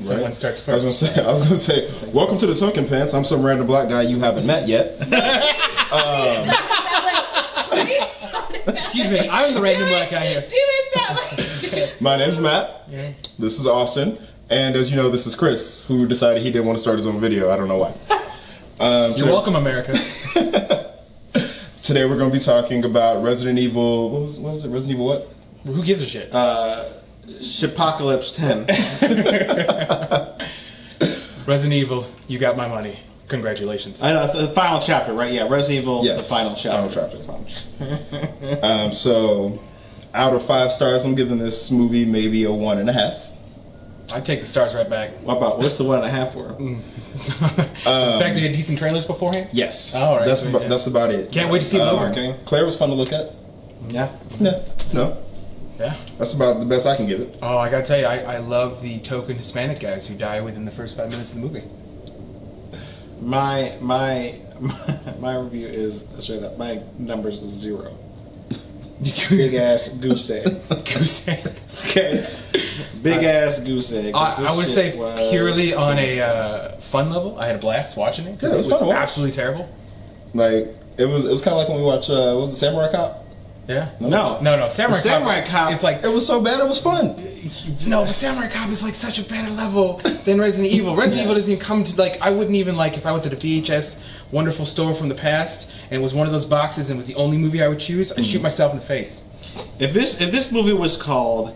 Someone starts first. I was gonna say, welcome to the TokenPants. I'm some random black guy you haven't met yet. Excuse me, I'm the random black guy here. Do it that way. My name's Matt. Yeah. This is Austin, and as you know, this is Chris, who decided he didn't want to start his own video. I don't know why. You're welcome, America. Today we're going to be talking about Resident Evil. What was it? Resident Evil what? Who gives a shit? Shipocalypse 10. Resident Evil, you got my money. Congratulations. I know, the final chapter, right? Yeah, Resident Evil, Yes, the final chapter. Final chapter. So, out of 5 stars, I'm giving this movie maybe a 1.5. I'd take the stars right back. What's the 1.5 for? In fact, they had decent trailers beforehand? Yes. All right, That's about it. Can't wait to see the movie. Marketing. Claire was fun to look at. Yeah. Yeah. No. Yeah. That's about the best I can give it. Oh, I gotta tell you, I love the token Hispanic guys who die within the first 5 minutes of the movie. My review is straight up. My numbers is 0. Big ass goose egg. Goose egg. Okay. Big ass goose egg. I would say purely on a fun level, I had a blast watching it because Yeah, it it was was fun to watch. absolutely terrible. Like it was kind of like when we watched what was it, Samurai Cop? Yeah. No. Samurai Cop. It's like It was so bad it was fun. no, but Samurai Cop is like such a better level than Resident Evil. Resident Evil doesn't even come to like I wouldn't even like if I was at a VHS wonderful store from the past and it was one of those boxes and it was the only movie I would choose. I'd shoot myself in the face. If this movie was called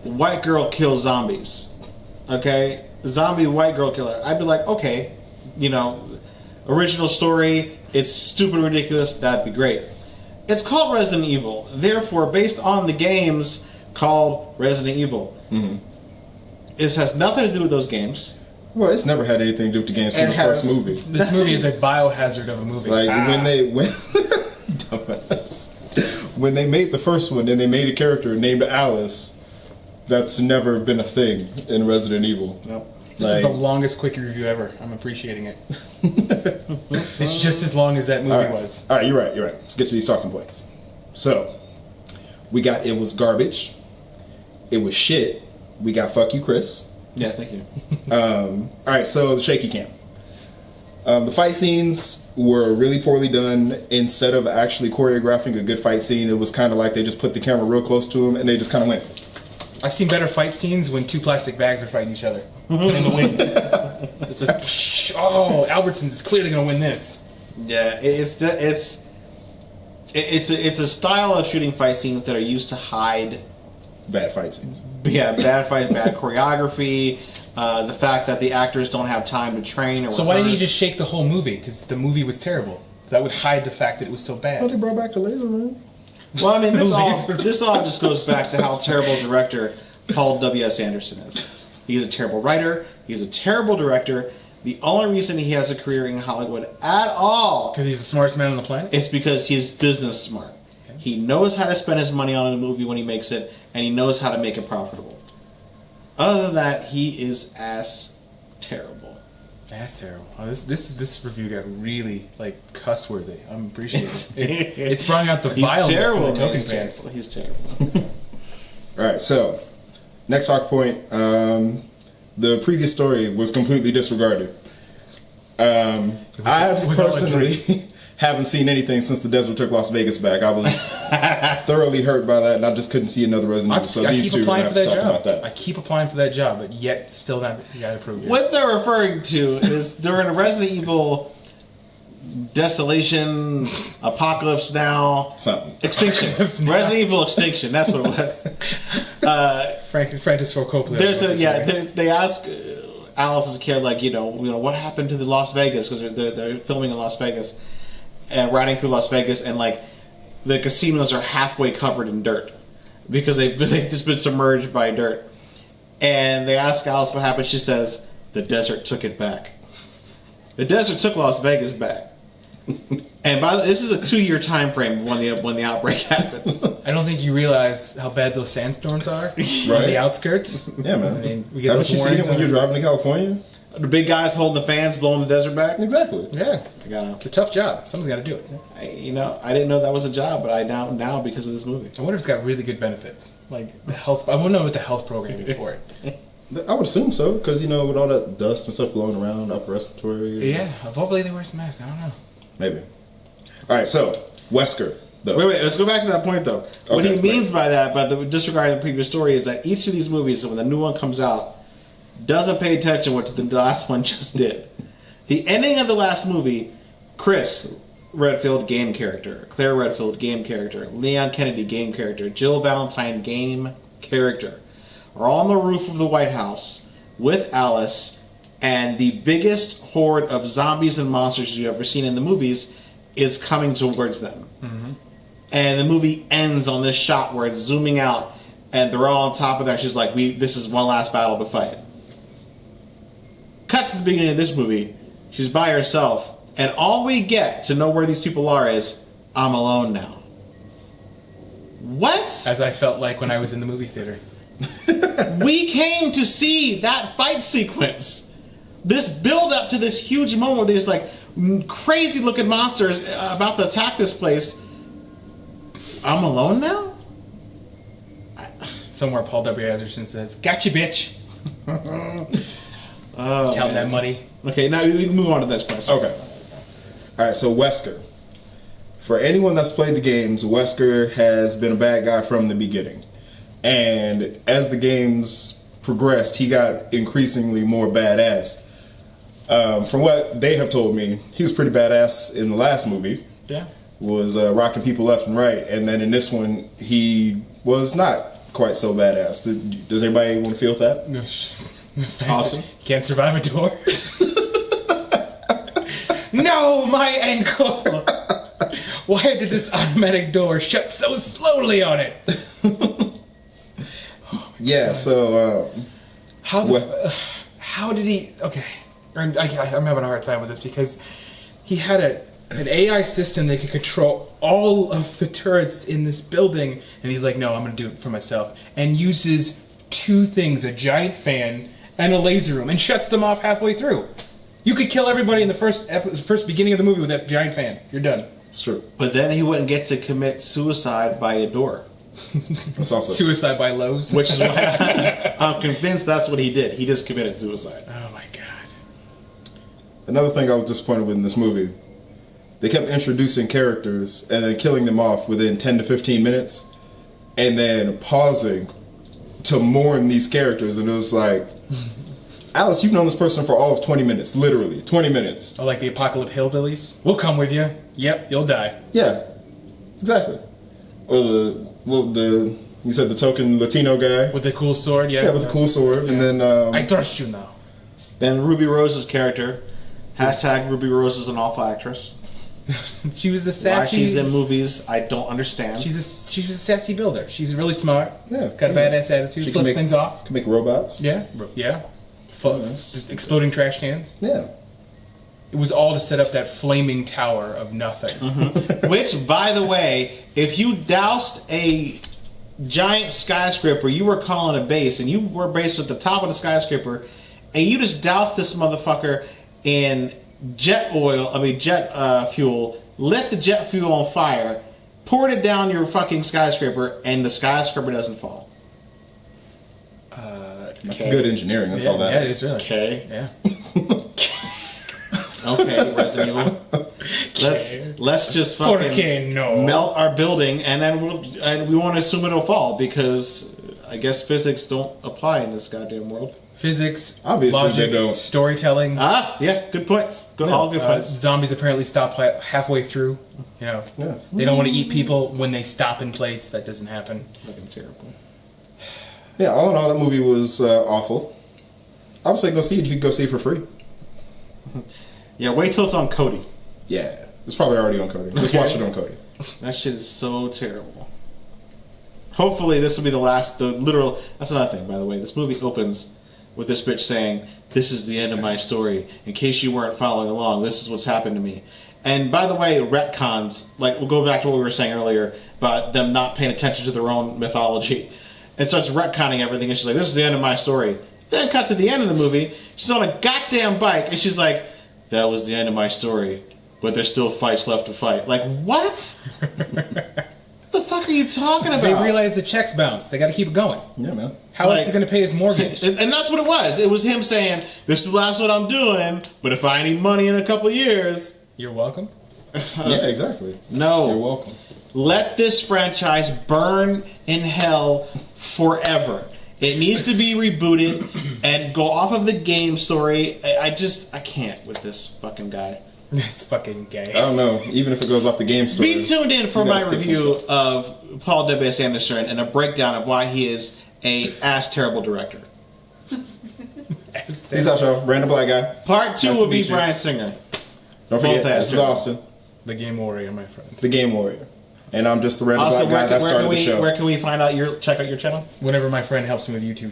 White Girl Kills Zombies, okay, zombie white girl killer, I'd be like, okay, you know, original story, it's stupid ridiculous, that'd be great. It's called Resident Evil, therefore, based on the games called Resident Evil. Mm-hmm. It has nothing to do with those games. Well, it's never had anything to do with the games from the first movie. This movie is a biohazard of a movie. Like when they made the first one and they made a character named Alice, that's never been a thing in Resident Evil. Nope. This is the longest quickie review ever. I'm appreciating it. It's just as long as that movie was. All right, you're right. Let's get to these talking points. So, we got it was garbage. It was shit. We got fuck you, Chris. Yeah, thank you. All right, so the shaky cam. The fight scenes were really poorly done. Instead of actually choreographing a good fight scene, it was kind of like they just put the camera real close to him and they just kind of went. I've seen better fight scenes when 2 plastic bags are fighting each other in the wind. It's a Albertsons is clearly going to win this. Yeah, it's a style of shooting fight scenes that are used to hide Bad fight scenes. bad fights, bad choreography, the fact that the actors don't have time to train or So why didn't you just shake the whole movie? Because the movie was terrible. That would hide the fact that it was so Oh, bad. they brought back the laser, man. Well, I mean, this all just goes back to how terrible director Paul W.S. Anderson is. He's a terrible writer. He's a terrible director. The only reason he has a career in Hollywood at all Because he's the smartest man on the planet? is because he's business smart. He knows how to spend his money on a movie when he makes it, and he knows how to make it profitable. Other than that, he is ass terrible. That's terrible. Oh, this review got really like cuss worthy. I'm appreciating it. It's brought out the violence in the TokenPants. He's terrible. All right, so next talk point. The previous story was completely disregarded. I personally haven't seen anything since the desert took Las Vegas back. I was thoroughly hurt by that, and I just couldn't see another Resident Evil. So I these keep two are applying going for to have that to talk job. about that. I keep applying for that job, but yet still not got approved yet. What they're referring to is during a Resident Evil desolation, apocalypse now, Something. extinction. Resident Evil extinction. That's what it was. Francis Ford Coppola. They ask Alice as a kid, like, you know, what happened to the Las Vegas, because they're filming in Las Vegas and riding through Las Vegas, and like the casinos are halfway covered in dirt because they've just been submerged by dirt. And they ask Alice what happened. She says, "The desert took it back." The desert took Las Vegas back. And this is a 2-year time frame when the outbreak happens. I don't think you realize how bad those sandstorms are on the outskirts. Yeah, man. I mean, we get Haven't those you seen warnings it when you're driving to California? The big guys holding the fans, blowing the desert back. Exactly. Yeah, I it's a tough job. Someone's got to do it. I didn't know that was a job, but I now because of this movie. I wonder if it's got really good benefits, like the health. I want to know what the health program is for it. I would assume so, because with all that dust and stuff blowing around, upper respiratory. Yeah, hopefully they wear some masks. I don't know. Maybe. All right, so Wesker. Though. Wait. Let's go back to that point though. What he means by that, by the disregarding the previous story, is that each of these movies, when the new one comes out, doesn't pay attention what the last one just did. The ending of the last movie, Chris Redfield, game character. Claire Redfield, game character. Leon Kennedy, game character. Jill Valentine, game character. Are on the roof of the White House with Alice, and the biggest horde of zombies and monsters you've ever seen in the movies is coming towards them. Mm-hmm. And the movie ends on this shot where it's zooming out, and they're all on top of there. She's like, this is one last battle to fight. Cut to the beginning of this movie. She's by herself, and all we get to know where these people are is, I'm alone now. What? As I felt like when I was in the movie theater. We came to see that fight sequence. This build up to this huge moment where there's like crazy looking monsters about to attack this place. I'm alone now? Somewhere Paul W. Anderson says, "Gotcha, bitch." Count that money. Okay, now we can move on to the next place. Okay. All right, so Wesker. For anyone that's played the games, Wesker has been a bad guy from the beginning. And as the games progressed, he got increasingly more badass. From what they have told me, he was pretty badass in the last movie. Yeah. Was rocking people left and right. And then in this one, he was not quite so badass. Does everybody want to feel that? No. Awesome. Can't survive a door. No, my ankle. Why did this automatic door shut so slowly on it? Yeah, so... how did he... Okay, I'm having a hard time with this because he had an AI system that could control all of the turrets in this building, and he's like, no, I'm going to do it for myself, and uses two things, a giant fan and a laser room, and shuts them off halfway through. You could kill everybody in the first beginning of the movie with that giant fan. You're done. It's true. But then he wouldn't get to commit suicide by a door. That's also... Suicide by Lowe's. Which is why I'm convinced that's what he did. He just committed suicide. Oh my god. Another thing I was disappointed with in this movie, they kept introducing characters and then killing them off within 10 to 15 minutes and then pausing to mourn these characters. And it was like, Alice, you've known this person for all of 20 minutes, literally 20 minutes. Oh, like the Apocalypse Hillbillies? We'll come with you. Yep, you'll die. Yeah, exactly. Or you said the token Latino guy? With the cool sword, yeah. Yeah, with the cool sword. Yeah. And then... I trust you now. Then Ruby Rose's character, hashtag Ruby Rose is an awful actress. She was the Why sassy... she's in movies, I don't understand. She was a sassy builder. She's really smart. Yeah. Got a badass attitude. She Flips things off. Can make robots. Yeah. Yeah. Exploding trash cans. Yeah. It was all to set up that flaming tower of nothing. Mm-hmm. Which, by the way, if you doused a giant skyscraper you were calling a base, and you were based at the top of the skyscraper, and you just doused this motherfucker in jet fuel, lit the jet fuel on fire, poured it down your fucking skyscraper, and the skyscraper doesn't fall. That's good engineering. That's all that yeah, is. it is really. Okay. Yeah. Okay, Resident Evil. Let's just fucking melt our building, and then we want to assume it'll fall because I guess physics don't apply in this goddamn world. Physics, obviously logic, they don't. Storytelling. Yeah, good points. All good points. Zombies apparently stop halfway through. Yeah. They don't want to eat people when they stop in place. That doesn't happen. Fucking terrible. Yeah, all in all, that movie was awful. I would say go see it if you could go see it for free. Yeah, wait till it's on Kodi. Yeah, it's probably already on Kodi. Just watch it on Kodi. That shit is so terrible. Hopefully this will be the literal... That's another thing, by the way. This movie opens with this bitch saying, "This is the end of my story. In case you weren't following along, this is what's happened to me." And by the way, retcons, like, we'll go back to what we were saying earlier about them not paying attention to their own mythology. And starts retconning everything, and she's like, "This is the end of my story." Then cut to the end of the movie, she's on a goddamn bike, and she's like, "That was the end of my story, but there's still fights left to fight." Like, what? What the fuck are are you talking about? They realize the checks bounce. They got to keep it going. Yeah, man. How else Like- is he going to pay his mortgage? And that's what it was. It was him saying, "This is the last one I'm doing, but if I need money in a couple years, You're welcome. Yeah, exactly. no. You're welcome. Let this franchise burn in hell forever. It needs to be rebooted and go off of the game story. I can't with this fucking guy. This fucking I gay. don't know. Even if it goes off the game story. Be tuned in for you my gotta skip some review stuff. of Paul W.S. Anderson and a breakdown of why he is a ass terrible director. Peace out, y'all. Random black guy. Part 2 Nice will to be meet you. Bryan Singer. Don't forget, Both ass this is terrible. Austin, The game warrior, my friend. the Game Warrior. And I'm just the random Also, black guy that started the show. where can we find out check out your channel? Whenever my friend helps me with YouTube.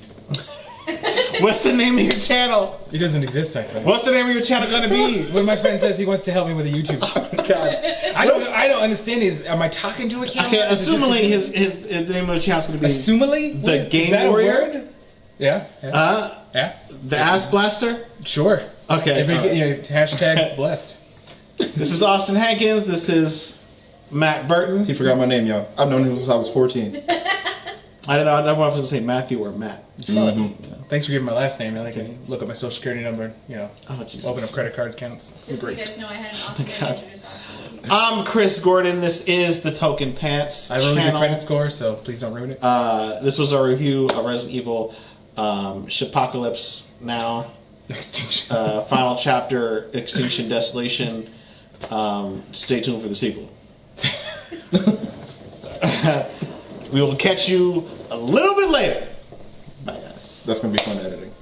What's the name of your channel? It doesn't exist, I think. What's the name of your channel gonna be? When my friend says he wants to help me with a YouTube, God. I don't understand it. Am I talking to a camera? Okay, Is it just a- assumingly his the name of the channel's gonna be Assumingly? The Is Game that a Warrior? word? Yeah. Yeah. Yeah. the Ass Blaster. Sure. Okay, If it, alright. you know, hashtag blessed. This is Austin Hankins. This is Matt Burton. He forgot my name, y'all. I've known him since I was 14. I don't know. I don't know if I was gonna say Matthew or Matt. Thanks for giving my last name. I can look up my social security number. You know, Oh, Jesus. open up credit cards counts. Just so you guys know, I had an awesome way to introduce Austin. I'm Chris Gordon. This is the Token Pants I have a really good channel. credit score, so please don't ruin it. This was our review of Resident Evil Shipocalypse Now. Extinction. Final chapter, Extinction Desolation. Stay tuned for the sequel. We will catch you a little bit later. Bye, guys. That's going to be fun editing.